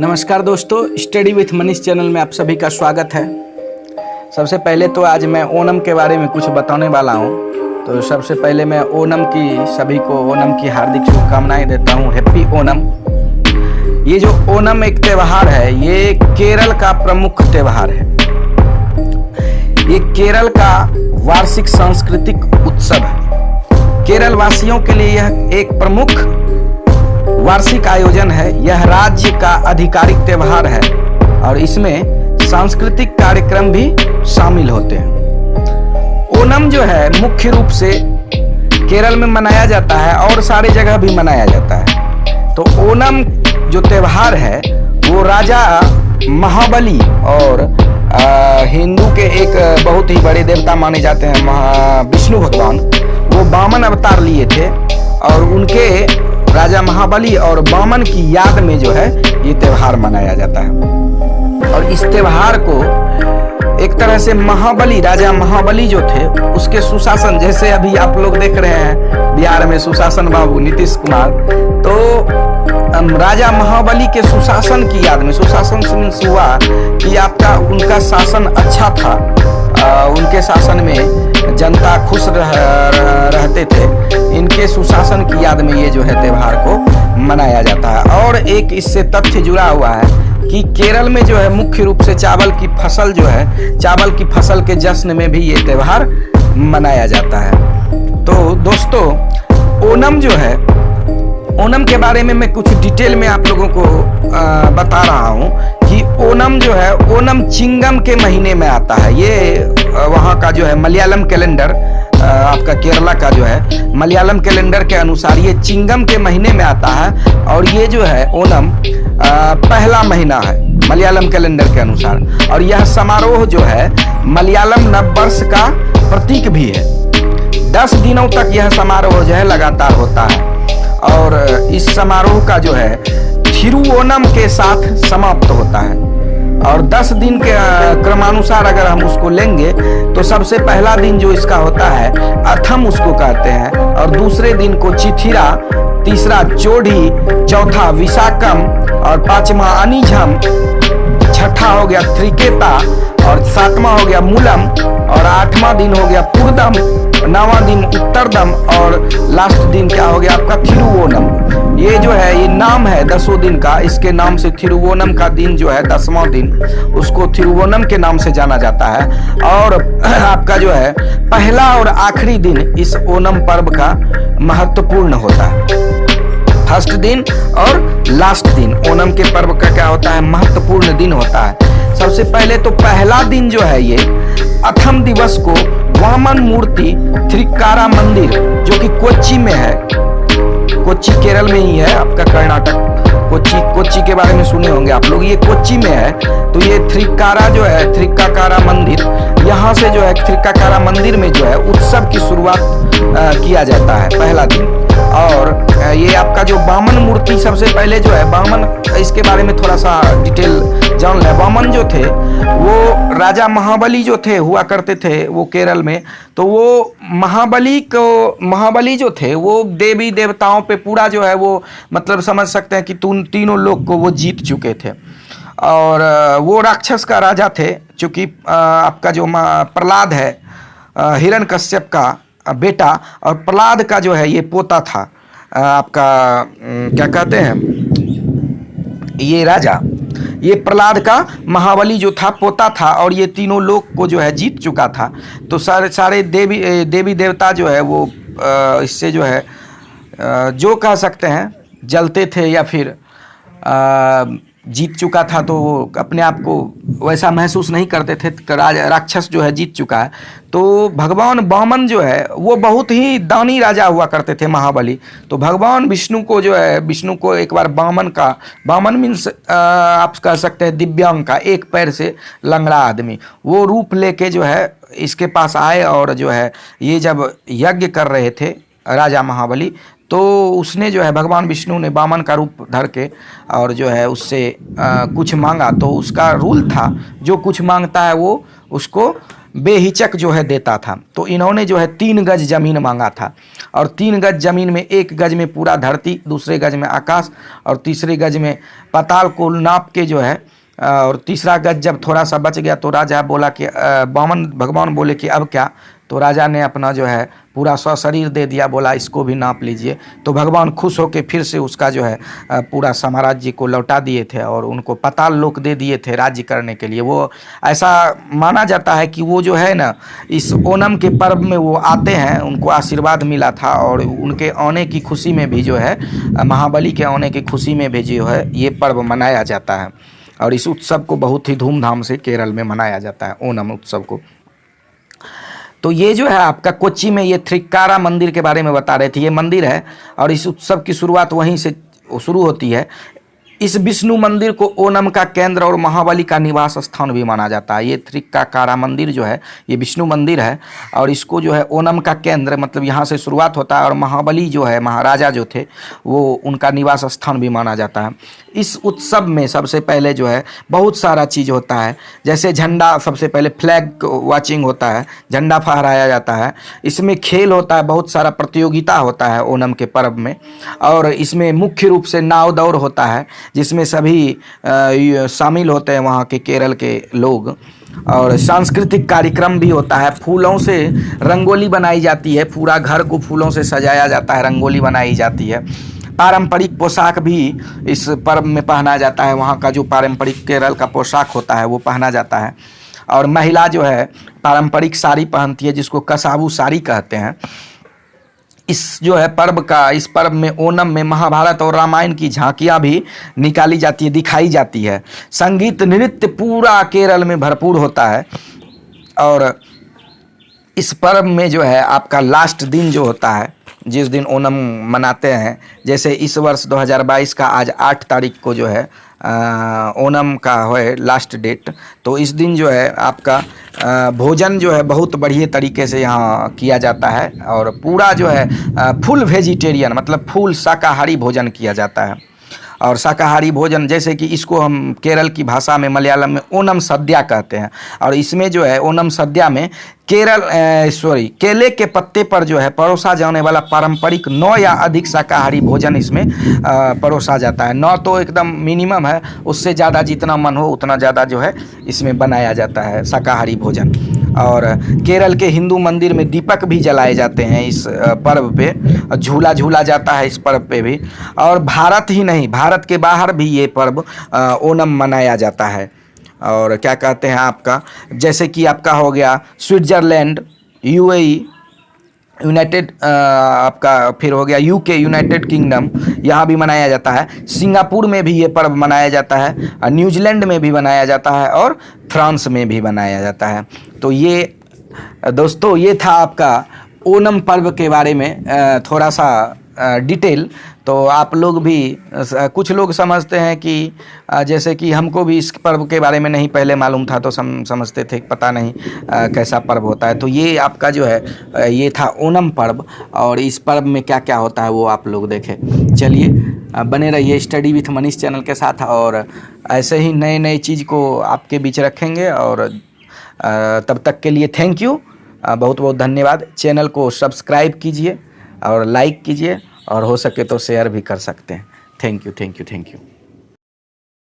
नमस्कार दोस्तों, study with Manish channel में आप सभी का स्वागत है। सबसे पहले तो आज मैं ओणम के बारे में कुछ बताने वाला हूं। तो सबसे पहले मैं ओणम की सभी को ओणम की हार्दिक शुभकामनाएं देता हूं। हैप्पी ओणम। ये जो ओणम एक त्यौहार है, ये केरल का प्रमुख त्यौहार है। ये केरल का वार्षिक सांस्कृतिक उत्सव है। केरल वासियों के लिए यह एक प्रमुख वार्षिक आयोजन है। यह राज्य का आधिकारिक त्यौहार है और इसमें सांस्कृतिक कार्यक्रम भी शामिल होते हैं। ओणम जो है मुख्य रूप से केरल में मनाया जाता है और सारे जगह भी मनाया जाता है। तो ओणम जो त्यौहार है वो राजा महाबली और हिंदू के एक बहुत ही बड़े देवता माने जाते हैं विष्णु भगवान, वो वामन अवतार लिए थे और उनके राजा महाबली और वामन की याद में जो है ये त्यौहार मनाया जाता है। और इस त्यौहार को एक तरह से राजा महाबली जो थे उसके सुशासन, जैसे अभी आप लोग देख रहे हैं बिहार में सुशासन बाबू नीतीश कुमार, तो राजा महाबली के सुशासन की याद में, सुशासन मीन्स हुआ कि उनका शासन अच्छा था, उनके शासन में जनता खुश रहते थे। इनके सुशासन की याद में ये जो है त्यौहार को मनाया जाता है। और एक इससे तथ्य जुड़ा हुआ है कि केरल में जो है मुख्य रूप से चावल की फसल जो है, चावल की फसल के जश्न में भी ये त्यौहार मनाया जाता है। तो दोस्तों, ओणम जो है, ओणम के बारे में मैं कुछ डिटेल में आप लोगों को बता रहा हूँ कि ओणम जो है, ओणम चिंगम के महीने में आता है। ये वहाँ का जो है मलयालम कैलेंडर, आपका केरला का जो है मलयालम कैलेंडर के अनुसार ये चिंगम के महीने में आता है। और ये जो है ओणम पहला महीना है मलयालम कैलेंडर के अनुसार। और यह समारोह जो है मलयालम नववर्ष का प्रतीक भी है। 10 दिनों तक यह समारोह जो है लगातार होता है और इस समारोह का जो है थिरुओणम के साथ समाप्त होता है। और 10 दिन के क्रमानुसार अगर हम उसको लेंगे तो सबसे पहला दिन जो इसका होता है अथम उसको कहते हैं, और दूसरे दिन को चिथिरा, तीसरा चोढ़ी, चौथा विशाखम और पांचवा अनिझम, छठा हो गया त्रिकेता और सातवां हो गया मूलम और 8वां दिन हो गया पुरदम, 9वां दिन उत्तरदम और लास्ट दिन क्या हो गया आपका थिरुवोणम। ये जो है ये नाम है 10 दिन का, इसके नाम से थिरुवोणम का दिन जो है 10वां दिन, उसको थिरुवोणम के नाम से जाना जाता है। और आपका जो है पहला और आखिरी दिन इस ओणम पर्व का महत्वपूर्ण होता है। फर्स्ट दिन और लास्ट दिन ओणम के पर्व का क्या होता है, महत्वपूर्ण दिन होता है। सबसे पहले तो पहला दिन जो है ये अथम दिवस को वामन मूर्ति थ्रिक्कारा मंदिर, जो कि कोच्चि में है, कोच्चि केरल में ही है, आपका कर्नाटक कोच्चि के बारे में सुने होंगे आप लोग, ये कोच्चि में है। तो ये थ्रिक्कारा जो है, थ्रिक्काकारा मंदिर, यहाँ से जो है थ्रिक्काकारा मंदिर में जो है उत्सव की शुरुआत किया जाता है पहला दिन। और ये आपका जो वामन मूर्ति, सबसे पहले जो है वामन, इसके बारे में थोड़ा सा डिटेल जान ले। वामन जो थे वो राजा महाबली जो थे हुआ करते थे वो केरल में। तो वो महाबली जो थे वो देवी देवताओं पे पूरा जो है वो मतलब समझ सकते हैं कि तीनों लोग को वो जीत चुके थे। और वो राक्षस का राजा थे, चूँकि आपका जो प्रहलाद है हिरण्यकश्यप का बेटा, और प्रहलाद का जो है ये पोता था, आपका क्या कहते हैं ये राजा, ये प्रहलाद का महाबली जो था पोता था और ये तीनों लोग को जो है जीत चुका था। तो सारे देवी देवता जो है वो इससे जो है जो कह सकते हैं जलते थे या फिर जीत चुका था, तो वो अपने आप को वैसा महसूस नहीं करते थे, राक्षस जो है जीत चुका है। तो भगवान वामन जो है वो बहुत ही दानी राजा हुआ करते थे महाबली। तो भगवान विष्णु को जो है, विष्णु को एक बार वामन मीन्स आप कह सकते हैं दिव्यांग का, एक पैर से लंगड़ा आदमी, वो रूप लेके जो है इसके पास आए। और जो है ये जब यज्ञ कर रहे थे राजा महाबली, तो उसने जो है भगवान विष्णु ने वामन का रूप धर के और जो है उससे कुछ मांगा। तो उसका रूल था जो कुछ मांगता है वो उसको बेहिचक जो है देता था। तो इन्होंने जो है 3 गज जमीन मांगा था और 3 गज जमीन में, 1 गज में पूरा धरती, दूसरे गज में आकाश और तीसरे गज में पाताल को नाप के जो है, और तीसरा गज जब थोड़ा सा बच गया तो राजा बोला कि वामन भगवान बोले कि अब क्या, तो राजा ने अपना जो है पूरा शरीर दे दिया, बोला इसको भी नाप लीजिए। तो भगवान खुश होकर फिर से उसका जो है पूरा साम्राज्य को लौटा दिए थे और उनको पाताल लोक दे दिए थे राज्य करने के लिए। वो ऐसा माना जाता है कि वो जो है ना, इस ओणम के पर्व में वो आते हैं, उनको आशीर्वाद मिला था और उनके आने की खुशी में भी जो है, महाबली के आने की खुशी में भी जो है ये पर्व मनाया जाता है। और इस उत्सव को बहुत ही धूमधाम से केरल में मनाया जाता है, ओणम उत्सव को। तो ये जो है आपका कोच्चि में ये थ्रिक्कारा मंदिर के बारे में बता रहे थे, ये मंदिर है और इस उत्सव की शुरुआत वहीं से शुरू होती है। इस विष्णु मंदिर को ओणम का केंद्र और महाबली का निवास स्थान भी माना जाता है। ये थ्रिक्कारा मंदिर जो है ये विष्णु मंदिर है और इसको जो है ओणम का केंद्र, मतलब यहाँ से शुरुआत होता है और महाबली जो है, महाराजा जो थे, वो उनका निवास स्थान भी माना जाता है। इस उत्सव में सबसे पहले जो है बहुत सारा चीज़ होता है, जैसे झंडा, सबसे पहले फ्लैग वॉचिंग होता है, झंडा फहराया जाता है। इसमें खेल होता है, बहुत सारा प्रतियोगिता होता है ओणम के पर्व में। और इसमें मुख्य रूप से नाव दौड़ होता है जिसमें सभी शामिल होते हैं वहाँ के केरल के लोग। और सांस्कृतिक कार्यक्रम भी होता है, फूलों से रंगोली बनाई जाती है, पूरा घर को फूलों से सजाया जाता है, रंगोली बनाई जाती है। पारंपरिक पोशाक भी इस पर्व में पहना जाता है, वहाँ का जो पारंपरिक केरल का पोशाक होता है वो पहना जाता है। और महिला जो है पारंपरिक साड़ी पहनती है जिसको कसाबू साड़ी कहते हैं। इस जो है पर्व का, इस पर्व में ओणम में महाभारत और रामायण की झांकियाँ भी निकाली जाती है, दिखाई जाती है। संगीत नृत्य पूरा केरल में भरपूर होता है। और इस पर्व में जो है आपका लास्ट दिन जो होता है, जिस दिन ओणम मनाते हैं, जैसे इस वर्ष 2022 का आज 8 तारीख को जो है ओणम का है लास्ट डेट, तो इस दिन जो है आपका भोजन जो है बहुत बढ़िया तरीके से यहाँ किया जाता है और पूरा जो है फुल वेजिटेरियन, मतलब फुल शाकाहारी भोजन किया जाता है। और शाकाहारी भोजन, जैसे कि इसको हम केरल की भाषा में, मलयालम में ओणम सद्या कहते हैं। और इसमें जो है ओणम सद्या में केले के पत्ते पर जो है परोसा जाने वाला पारंपरिक 9 या अधिक शाकाहारी भोजन इसमें परोसा जाता है। 9 तो एकदम मिनिमम है, उससे ज़्यादा जितना मन हो उतना ज़्यादा जो है इसमें बनाया जाता है शाकाहारी भोजन। और केरल के हिंदू मंदिर में दीपक भी जलाए जाते हैं इस पर्व पे, झूला झूला जाता है इस पर्व पे भी। और भारत ही नहीं, भारत के बाहर भी ये पर्व ओणम मनाया जाता है। और क्या कहते हैं आपका, जैसे कि आपका हो गया स्विट्ज़रलैंड, यूएई, यूनाइटेड आपका फिर हो गया यूके, यूनाइटेड किंगडम, यहाँ भी मनाया जाता है। सिंगापुर में भी ये पर्व मनाया जाता है, न्यूजीलैंड में भी मनाया जाता है और फ्रांस में भी मनाया जाता है। तो ये दोस्तों, ये था आपका ओणम पर्व के बारे में थोड़ा सा डिटेल। तो आप लोग भी, कुछ लोग समझते हैं कि जैसे कि हमको भी इस पर्व के बारे में नहीं पहले मालूम था, तो समझते थे पता नहीं कैसा पर्व होता है। तो ये आपका जो है ये था ओणम पर्व, और इस पर्व में क्या क्या होता है वो आप लोग देखें। चलिए बने रहिए स्टडी विथ मनीष चैनल के साथ, और ऐसे ही नए नए चीज़ को आपके बीच रखेंगे। और तब तक के लिए थैंक यू, बहुत बहुत धन्यवाद। चैनल को सब्सक्राइब कीजिए और लाइक कीजिए, और हो सके तो शेयर भी कर सकते हैं। Thank you, thank you, thank you.